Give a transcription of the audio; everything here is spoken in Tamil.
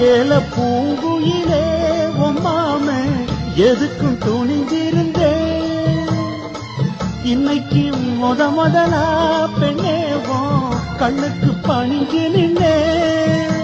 ஏல பூங்குயிலே ஒம்மாம எதுக்கும் துணிந்திருந்தேன். இன்னைக்கு முதலா பெண்ணேவோ கண்ணுக்கு பணிஞ்சு நின்றேன்.